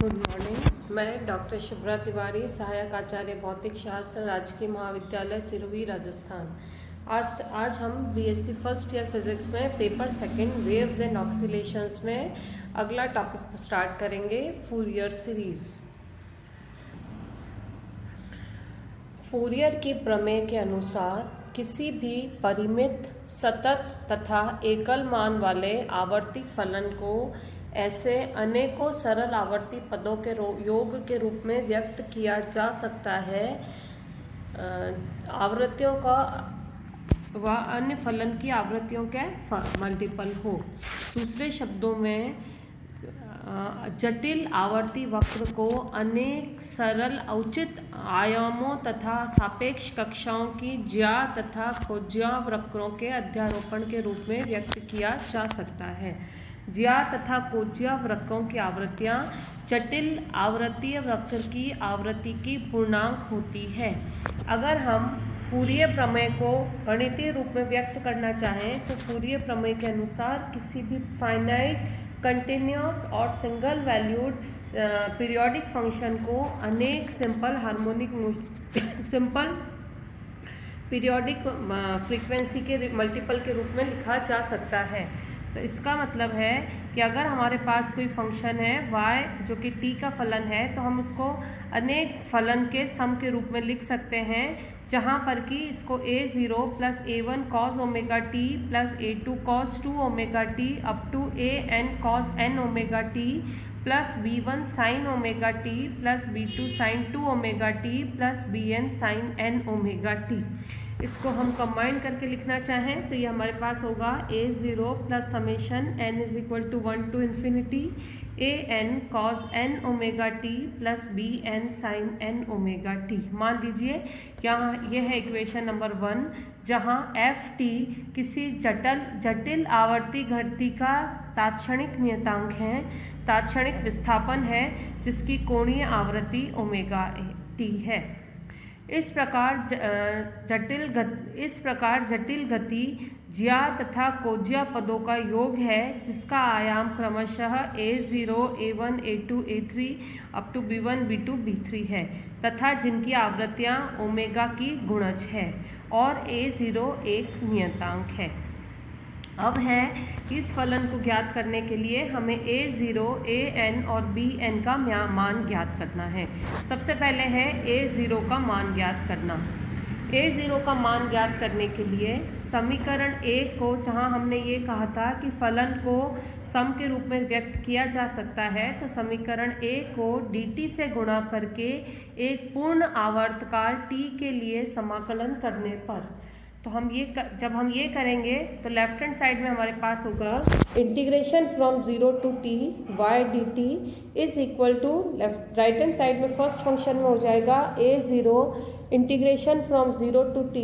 Good morning. मैं doctor Shubhra Tiwari, सहायक आचार्य भौतिक शास्त्र, राजकीय महाविद्यालय सिरोही, राजस्थान। आज हम बीएससी फर्स्ट ईयर फिजिक्स में पेपर सेकंड वेव्स एंड ऑक्सीलेशंस में अगला टॉपिक स्टार्ट करेंगे, फूरियर सीरीज। फूरियर की प्रमेय के अनुसार किसी भी परिमित, सतत तथा एकल मान वाले आवर्ती फलन को ऐसे अनेकों सरल आवर्ती पदों के योग के रूप में व्यक्त किया जा सकता है आवृत्तियों का व अन्य फलन की आवृत्तियों के मल्टीपल हो। दूसरे शब्दों में जटिल आवर्ती वक्र को अनेक सरल औचित आयामों तथा सापेक्ष कक्षाओं की ज्या तथा खोज्या वक्रों के अध्यारोपण के रूप में व्यक्त किया जा सकता है। ज्या तथा कोज्या वक्रों की आवृत्तियां जटिल आवृत्तीय वक्र की आवृत्ति की पूर्णांक होती है। अगर हम फूरियर प्रमेय को गणितीय रूप में व्यक्त करना चाहें तो फूरियर प्रमेय के अनुसार किसी भी फाइनाइट, कंटिन्यूअस और सिंगल वैल्यूड पीरियोडिक फंक्शन को अनेक सिंपल पीरियोडिक फ्रीक्वेंसी के मल्टीपल के रूप में लिखा जा सकता है। तो इसका मतलब है कि अगर हमारे पास कोई फंक्शन है y जो कि t का फलन है, तो हम उसको अनेक फलन के सम के रूप में लिख सकते हैं, जहाँ पर कि इसको a0 plus a1 cos omega t plus a2 cos 2 omega t up to an cos n omega t plus b1 sin omega t plus b2 sin 2 omega t plus bn sin n omega t, इसको हम combine करके लिखना चाहें तो ये हमारे पास होगा a0 plus summation n is equal to 1 to infinity an cos n omega t plus bn sin n omega t। मान लीजिए यहाँ यह है इक्वेशन नंबर 1, जहाँ ft किसी जटिल आवर्ती घटती का तात्क्षणिक नियतांक है, तात्क्षणिक विस्थापन है, जिसकी कोणीय आवृत्ति ओमेगा t है। इस प्रकार जटिल गति ज्या तथा कोज्या पदों का योग है, जिसका आयाम क्रमशः a0, a1, a2, a3 up to b1, b2, b3 है तथा जिनकी आवृत्तियां ओमेगा की गुणज है और a0 एक नियतांक है। अब है कि इस फलन को ज्ञात करने के लिए हमें a0, an और bn का मान ज्ञात करना है। सबसे पहले है a0 का मान ज्ञात करना। a0 का मान ज्ञात करने के लिए समीकरण 1 को, जहां हमने ये कहा था कि फलन को सम के रूप में व्यक्त किया जा सकता है, तो समीकरण 1 को dt से गुणा करके एक पूर्ण आवर्तकाल t के लिए समाकलन करने पर, तो जब हम ये करेंगे तो लेफ्ट हैंड साइड में हमारे पास होगा integration from 0 to t y dt is equal to right hand side में फर्स्ट फंक्शन में हो जाएगा a0 integration from 0 to t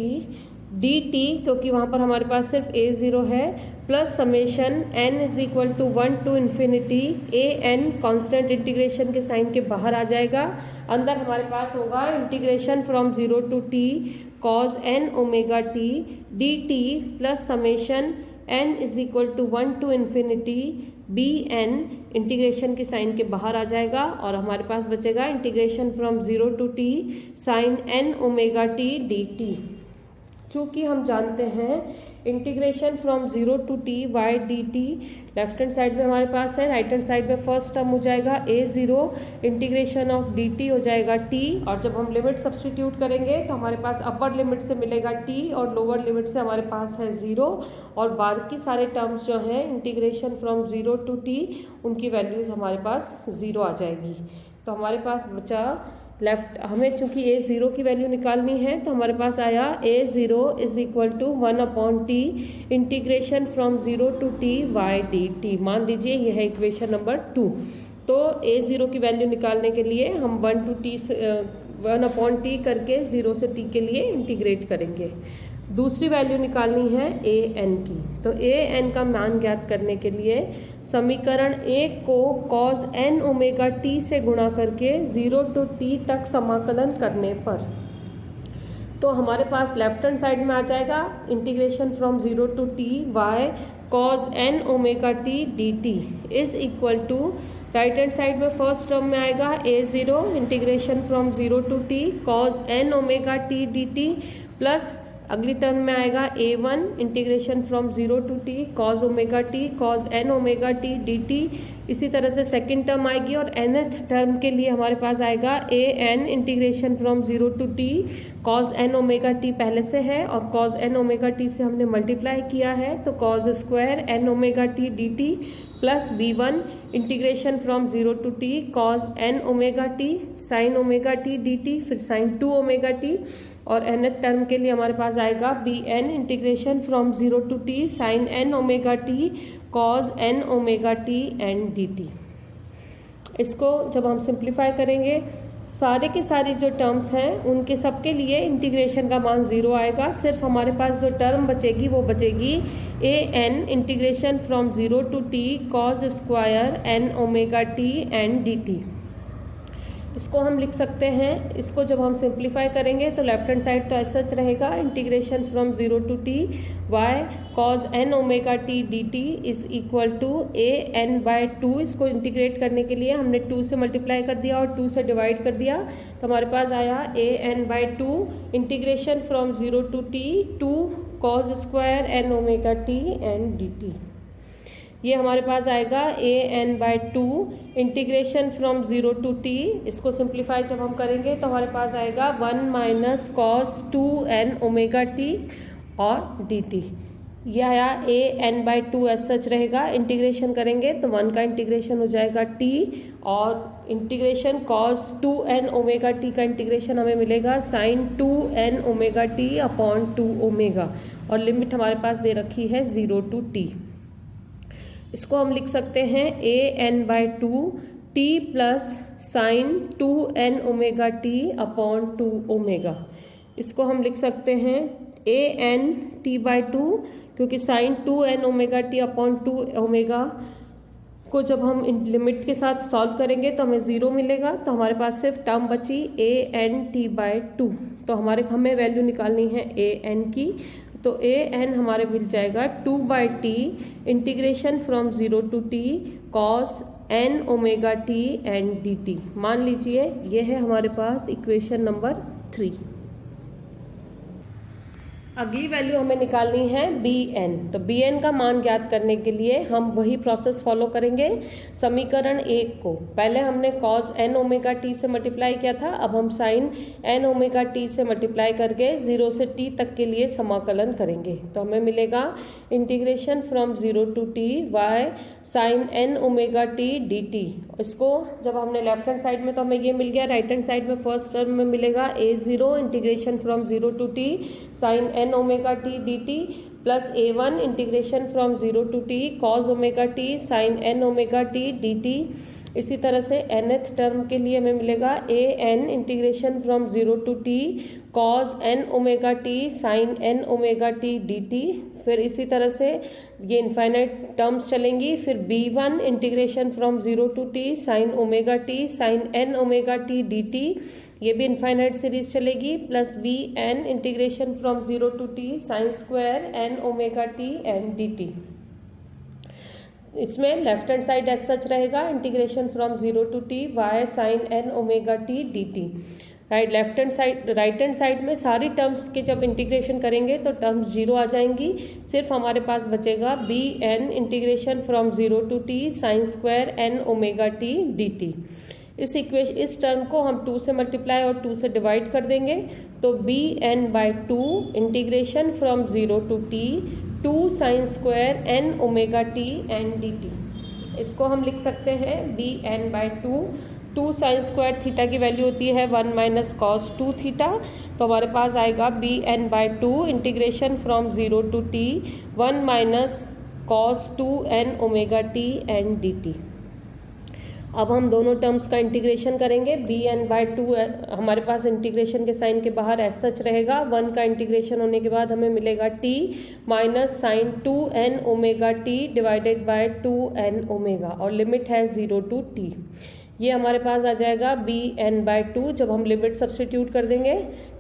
dt, क्योंकि वहाँ पर हमारे पास सिर्फ a0 है, plus summation n is equal to 1 to infinity an constant integration के साइन के बाहर आ जाएगा। अंदर हमारे पास होगा integration from 0 to t cos n omega t dt plus summation n is equal to 1 to infinity bn integration के साइन के बाहर आ जाएगा और हमारे पास बचेगा integration from 0 to t sine n omega t dt। चूँकि हम जानते हैं integration from 0 to t y dt left hand side में हमारे पास है, राइट हैंड साइड में फर्स्ट टर्म हो जाएगा a0 इंटीग्रेशन ऑफ dt हो जाएगा t, और जब हम लिमिट सब्स्टिट्यूट करेंगे तो हमारे पास अपर लिमिट से मिलेगा t और लोअर लिमिट से हमारे पास है 0, और बाकी सारे टर्म्स जो हैं इंटीग्रेशन फ्रॉम 0 टू t उनकी वैल्यूज़ हमारे पास 0 आ जाएगी। तो हमारे पास बचा हमें चूंकि a0 की वैल्यू निकालनी है, तो हमारे पास आया a0 is equal to 1/t integration from 0 to t y dt। मान लीजिए यह है इक्वेशन नंबर 2। तो a0 की वैल्यू निकालने के लिए हम 1/t करके 0 से t के लिए इंटीग्रेट करेंगे। दूसरी वैल्यू निकालनी है an की, तो an का मान ज्ञात करने के लिए समीकरण 1 को cos n ओमेगा t से गुणा करके 0 टू t तक समाकलन करने पर, तो हमारे पास लेफ्ट हैंड साइड में आ जाएगा integration from 0 to t y cos n omega t dt is equal to right hand side में फर्स्ट टर्म में आएगा a0 integration from 0 to t cos n omega t dt plus अगली term में आएगा a1 integration from 0 to t cos omega t cos n omega t dt। इसी तरह से second term आएगी और nth टर्म के लिए हमारे पास आएगा an integration from 0 to t cos n omega t पहले से है और cos n ओमेगा t से हमने मल्टीप्लाई किया है तो cos square n omega t dt plus b1 integration from 0 to t cos n omega t sin omega t dt फिर sin 2 ओमेगा t और nth टर्म के लिए हमारे पास आएगा bn integration from 0 to t sin n omega t cos n omega t and dt। इसको जब हम सिंप्लीफाई करेंगे सारे की सारी जो टर्म्स हैं उनके सबके लिए इंटीग्रेशन का मान 0 आएगा। सिर्फ हमारे पास जो टर्म बचेगी वो बचेगी an integration from 0 to t cos square n omega t and dt। इसको हम लिख सकते हैं, इसको जब हम सिंप्लीफाई करेंगे तो लेफ्ट हैंड साइड तो ऐसा सच रहेगा integration from 0 to t y cos n omega t dt is equal to an/2। इसको इंटीग्रेट करने के लिए हमने 2 से मल्टीप्लाई कर दिया और 2 से डिवाइड कर दिया तो हमारे पास आया an/2 integration from 0 to t 2 cos square n omega t and dt। ये हमारे पास आएगा an/2 integration from 0 to t। इसको सिंप्लीफाई जब हम करेंगे तो हमारे पास आएगा 1 minus cos 2n omega t और dt। ये आया an/2 एज सच रहेगा। इंटीग्रेशन करेंगे तो 1 का इंटीग्रेशन हो जाएगा t और integration cos 2n omega t का इंटीग्रेशन हमें मिलेगा sin 2n omega t upon 2 omega और लिमिट हमारे पास दे रखी है 0 टू t। इसको हम लिख सकते हैं an/2 t plus sine 2n omega t upon 2 omega. इसको हम लिख सकते हैं an t/2 क्योंकि sine 2n omega t upon 2 omega को जब हम इन लिमिट के साथ सॉल्व करेंगे तो हमें 0 मिलेगा तो हमारे पास सिर्फ टर्म बची an t/2। तो हमें वैल्यू निकालनी है an की तो an हमारे मिल जाएगा 2/t integration from 0 to t cos n omega t and dt। मान लीजिए ये है हमारे पास इक्वेशन नंबर 3। अगली वैल्यू हमें निकालनी है bn। तो bn का मान ज्ञात करने के लिए हम वही प्रोसेस फॉलो करेंगे। समीकरण 1 को पहले हमने cos n ओमेगा t से मल्टीप्लाई किया था, अब हम sin n ओमेगा t से मल्टीप्लाई करके 0 से t तक के लिए समाकलन करेंगे तो हमें मिलेगा integration from 0 to t y sin n omega t dt। इसको जब हमने लेफ्ट हैंड साइड में तो हमें ये मिल गया, राइट हैंड साइड में फर्स्ट टर्म में मिलेगा a0 integration from 0 to t sin n omega t dt plus a1 integration from 0 to t cos omega t sin n omega t dt। इसी तरह से nth टर्म के लिए हमें मिलेगा an integration from 0 to t cos n omega t sin n omega t dt। फिर इसी तरह से ये इनफाइनाइट टर्म्स चलेंगी। फिर b1 integration from 0 to t sin omega t sin n omega t dt, ये भी इनफाइनाइट सीरीज चलेगी plus bn integration from 0 to t sin square n omega t and dt। इसमें left hand side as such रहेगा integration from 0 to t y sin n omega t dt। Right hand side में सारी terms के जब integration करेंगे तो terms 0 आ जाएंगी। सिर्फ हमारे पास बचेगा bn integration from 0 to t sin square n omega t dt। इस टर्म को हम 2 से मल्टीप्लाई और 2 से डिवाइड कर देंगे तो bn/2 integration from 0 to t 2 sin square n omega t and dt। इसको हम लिख सकते हैं bn/2 2 sin स्क्वायर थीटा की वैल्यू होती है 1 माइनस cos 2 थीटा तो हमारे पास आएगा bn/2 integration from 0 to t 1 minus cos 2n omega t and dt। अब हम दोनों टर्म्स का इंटीग्रेशन करेंगे। bn/2 हमारे पास इंटीग्रेशन के साइन के बाहर एज सच रहेगा। 1 का इंटीग्रेशन होने के बाद हमें मिलेगा t minus sine 2n omega t divided by 2n omega और लिमिट है 0 टू t। ये हमारे पास आ जाएगा bn/2। जब हम लिमिट सब्स्टिट्यूट कर देंगे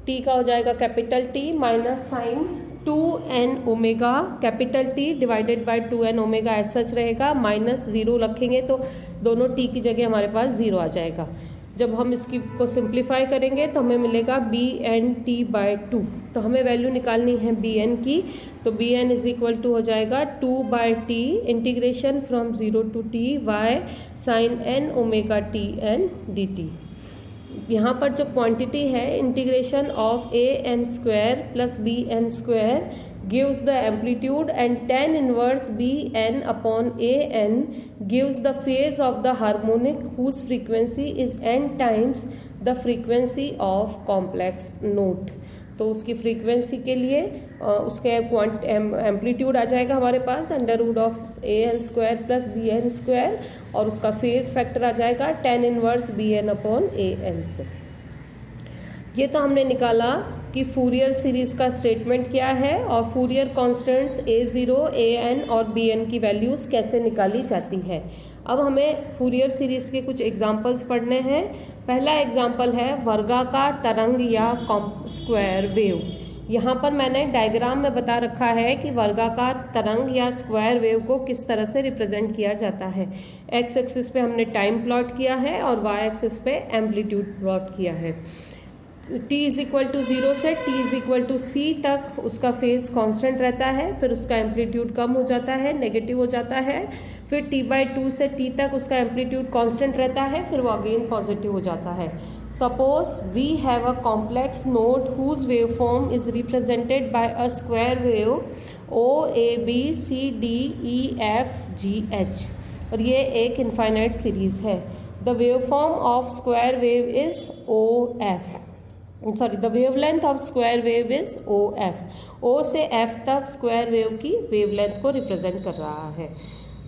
t का हो जाएगा capital T minus sine 2n omega capital T divided by 2n omega as such रहेगा, माइनस 0 रखेंगे तो दोनों t की जगह हमारे पास 0 आ जाएगा। जब हम इसकी को सिंप्लीफाई करेंगे तो हमें मिलेगा bn/2। तो हमें वैल्यू निकालनी है bn की, तो bn इज इक्वल टू हो जाएगा 2/t integration from 0 to t y sin n omega t n dt। यहाँ पर जो क्वांटिटी है integration of an² plus bn² gives the amplitude and tan inverse bn upon an gives the phase of the harmonic whose frequency is n times the frequency of complex note। तो उसकी frequency के लिए उसके amplitude आ जाएगा हमारे पास √an² plus bn² और उसका phase factor आ जाएगा tan inverse bn upon an से। ये तो हमने निकाला कि फूरियर सीरीज का स्टेटमेंट क्या है और फूरियर कॉन्स्टेंट्स a0, an और bn की वैल्यूज कैसे निकाली जाती है। अब हमें फूरियर सीरीज के कुछ एग्जांपल्स पढ़ने हैं। पहला एग्जांपल है वर्गाकार तरंग या स्क्वायर वेव। यहाँ पर मैंने डायग्राम में बता रखा है कि वर्गाकार तरंग या स्क्वायर वेव को किस तरह से रिप्रेजेंट किया जाता है। एक्स एक्सिस पे हमने टाइम प्लॉट किया है और वाई एक्सिस पे एम्पलीट्यूड प्लॉट किया है। t इज इक्वल टू 0 से t is equal to c तक उसका फेज कांस्टेंट रहता है, फिर उसका एम्पलीट्यूड कम हो जाता है, नेगेटिव हो जाता है, फिर t/2 से t तक उसका एम्पलीट्यूड कांस्टेंट रहता है, फिर वो अगेन पॉजिटिव हो जाता है। Suppose we have a complex node whose wave form is represented by a square wave OABCDEFGH और ये एक इनफाइनाइट सीरीज है। The wave form of square wave is OF, the wavelength of square wave is OF। O से F तक square wave की wavelength को represent कर रहा है।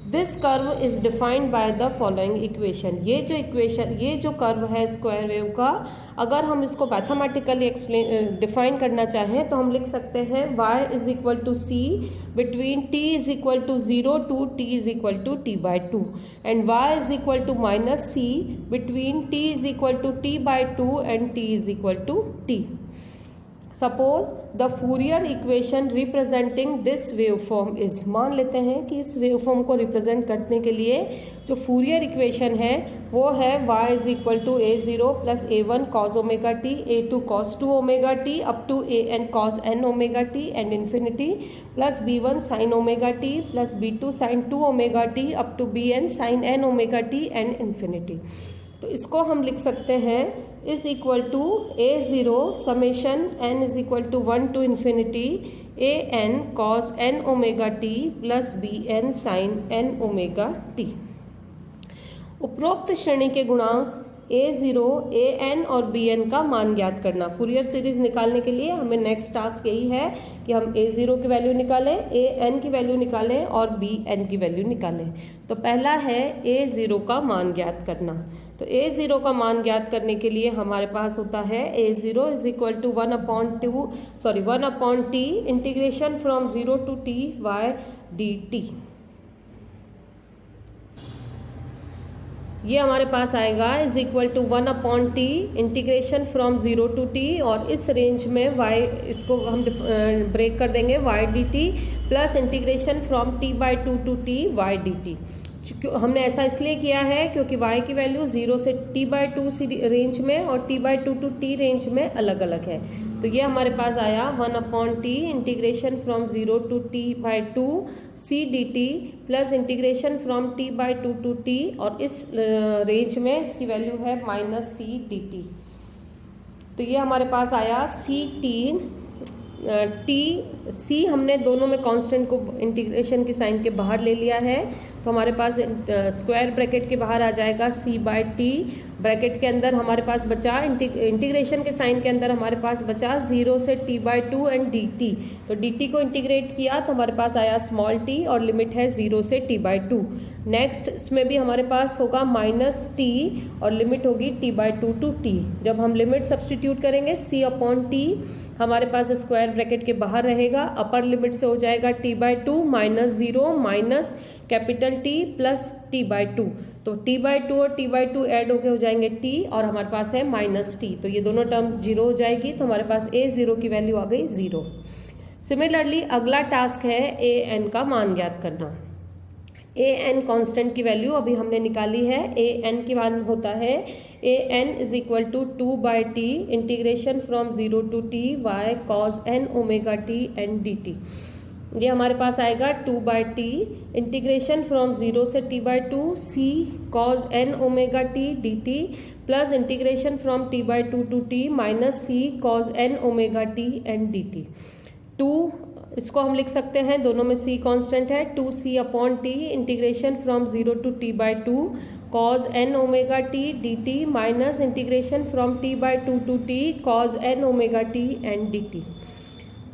This curve is defined by the following equation. ये जो कर्व है स्क्वायर वेव का, अगर हम इसको मैथमेटिकली डिफाइन करना चाहें तो हम लिख सकते हैं y is equal to c between t is equal to 0 to t is equal to t/2 and y is equal to minus c between t is equal to t/2 and t is equal to t। Suppose the Fourier equation representing this wave form is, मान लेते हैं कि इस wave form को represent करने के लिए जो फूरियर इक्वेशन है वो है y is equal to a0 plus a1 cos omega t, a2 cos 2 omega t up to an cos n omega t and infinity plus b1 sin omega t plus b2 sin 2 omega t up to bn sin n omega t and infinity. तो इसको हम लिख सकते हैं is equal to a0 summation n is equal to 1 to infinity an cos n omega t plus bn sin n omega t। उपरोक्त श्रेणी के गुणांक a0, an और bn का मान ज्ञात करना। फूरियर सीरीज निकालने के लिए हमें नेक्स्ट टास्क यही है कि हम a0 की वैल्यू निकालें, an की वैल्यू निकालें और bn की वैल्यू निकालें। तो पहला है a0 का मान ज्ञात करना। तो a0 का मान ज्ञात करने के लिए हमारे पास होता है a0 is equal to 1/t integration from 0 to t y dt। ये हमारे पास आएगा is equal to 1/t integration from 0 to t और इस रेंज में y इसको हम ब्रेक कर देंगे y dt plus integration from t/2 to t y dt। हमने ऐसा इसलिए किया है क्योंकि y की वैल्यू 0 से t/2 रेंज में और t/2 टू t रेंज में अलग अलग है। तो ये हमारे पास आया 1/t integration from 0 to t/2 c dt plus integration from t/2 to t और इस रेंज में इसकी वैल्यू है -c dt। तो ये हमारे पास आया c हमने दोनों में कांस्टेंट को इंटीग्रेशन की साइन के बाहर ले लिया है, तो हमारे पास स्क्वायर ब्रैकेट के बाहर आ जाएगा c/t, ब्रैकेट के अंदर हमारे पास बचा इंटीग्रेशन के साइन के अंदर हमारे पास बचा 0 से t/2 एंड dt। तो dt को इंटीग्रेट किया तो हमारे पास आया स्मॉल t और लिमिट है 0 से t/2। नेक्स्ट इसमें भी हमारे पास होगा -t और लिमिट होगी t/2 टू t। जब हम लिमिट सब्सटीट्यूट करेंगे c/t हमारे पास स्क्वायर ब्रैकेट के बाहर रहेगा, अपर लिमिट से हो जाएगा t/2 -0 minus capital T plus t/2। तो t/2 और t/2 ऐड होके हो जाएंगे t और हमारे पास है -t। तो ये दोनों टर्म 0 हो जाएगी, तो हमारे पास a0 की वैल्यू आ गई 0। सिमिलरली अगला टास्क है ए एन का मान ज्ञात करना। ए एन कॉन्स्टेंट की वैल्यू अभी हमने निकाली है। ए एन की मान होता है a n is equal to 2/t integration from 0 to t y cos n omega t and dt। ये हमारे पास आएगा 2/t इंटीग्रेशन फ्रॉम 0 से t/2 c cos n omega t dt plus integration from t/2 to t minus c cos n omega t and dt। 2 इसको हम लिख सकते हैं, दोनों में c कांस्टेंट है, 2c upon t integration from 0 to t/2 cos n omega t dt minus integration from t/2 to t cos n omega t and dt।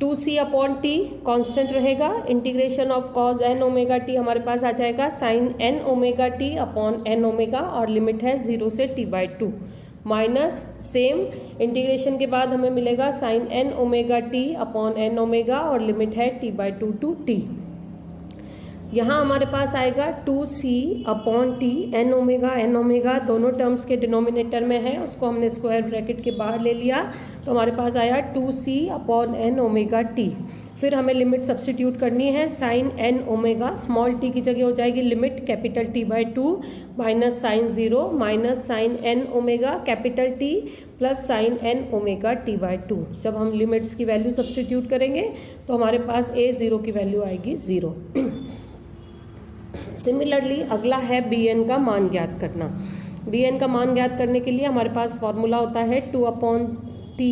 2c upon t constant रहेगा, integration of cos n omega t हमारे पास आ जाएगा sin n omega t upon n omega और limit है 0 से t/2 minus same integration के बाद हमें मिलेगा sin n omega t upon n omega और लिमिट है t/2 टू t। यहाँ हमारे पास आएगा 2c upon t n omega दोनों टर्म्स के डिनोमिनेटर में है, उसको हमने स्क्वायर ब्रैकेट के बाहर ले लिया तो हमारे पास आया 2c upon n omega t। फिर हमें लिमिट सब्सटीट्यूट करनी है, sine n omega small t की जगह हो जाएगी limit capital t/2 minus sine 0 minus sine n omega capital T plus sine n omega t/2। जब हम लिमिट्स की वैल्यू सब्सटीट्यूट करेंगे तो हमारे पास a0 की वैल्यू आएगी 0। सिमिलरली अगला है bn का मान ज्ञात करना। bn का मान ज्ञात करने के लिए हमारे पास फॉर्मूला होता है 2/t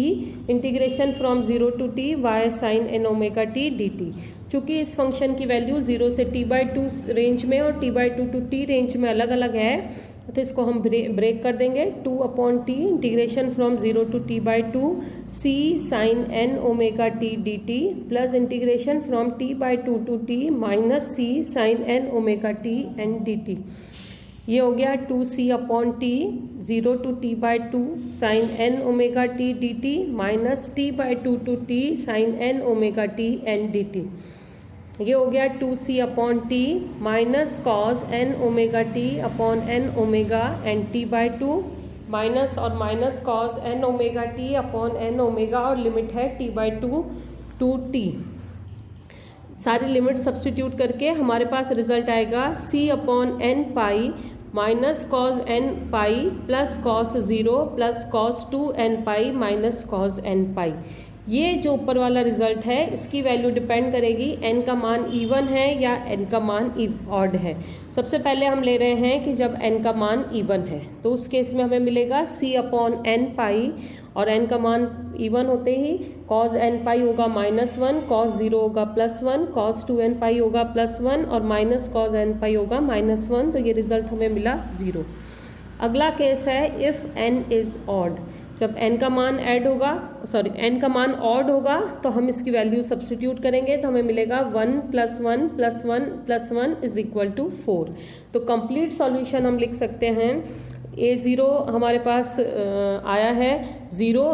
integration from 0 to t y sin n omega t dt। चूंकि इस फंक्शन की वैल्यू 0 से t/2 रेंज में और t/2 to t रेंज में अलग अलग है तो इसको हम ब्रेक कर देंगे। 2/t integration from 0 to t/2 c sin n omega t dt plus integration from t/2 to t minus c sin n omega t and dt। ये हो गया 2c upon t 0 to t/2 sin n omega t dt minus t/2 to t sin n omega t and dt। ये हो गया 2c upon t minus cos n omega t upon n omega and t/2 minus और minus cos n omega t upon n omega और limit है t/2 to t। सारी limit substitute करके हमारे पास result आएगा c upon n pi minus cos n pi plus cos 0 plus cos 2n pi minus cos n पाई। ये जो ऊपर वाला रिजल्ट है इसकी वैल्यू डिपेंड करेगी n का मान इवन है या n का मान ऑड है। सबसे पहले हम ले रहे हैं कि जब n का मान इवन है तो उस केस में हमें मिलेगा c अपॉन n पाई और n का मान इवन होते ही cos n पाई होगा -1, cos 0 होगा +1, cos 2n पाई होगा +1 और माइनस cos n पाई होगा -1। तो ये रिजल्ट हमें मिला 0। अगला केस है इफ़ n इज़ ऑड। जब n का मान n का मान ऑड होगा तो हम इसकी वैल्यू सब्सटीट्यूट करेंगे तो हमें मिलेगा 1 + 1 + 1 + 1 = 4। तो कंप्लीट सॉल्यूशन हम लिख सकते हैं a0 हमारे पास आया है 0,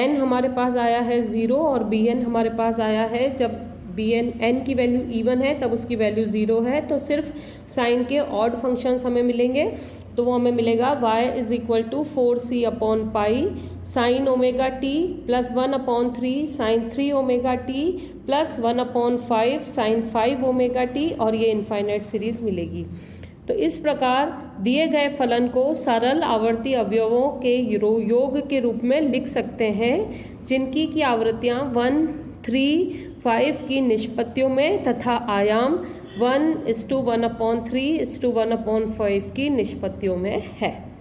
an हमारे पास आया है 0 और bn हमारे पास आया है जब n की वैल्यू इवन है तब उसकी वैल्यू 0 है। तो सिर्फ साइन के ऑड फंक्शंस हमें मिलेंगे तो वो हमें मिलेगा y = 4c upon pi sine omega t plus 1/3 sine 3 omega t plus 1/5 sine 5 omega t और ये इनफाइनाइट सीरीज मिलेगी। तो इस प्रकार दिए गए फलन को सरल आवर्ती अवयवों के योग के रूप में लिख सकते हैं जिनकी की आवृत्तियाँ 1, 3, 5 की निष्पत्तियों में तथा आयाम 1:1/3:1/5 की निष्पत्तियों में है।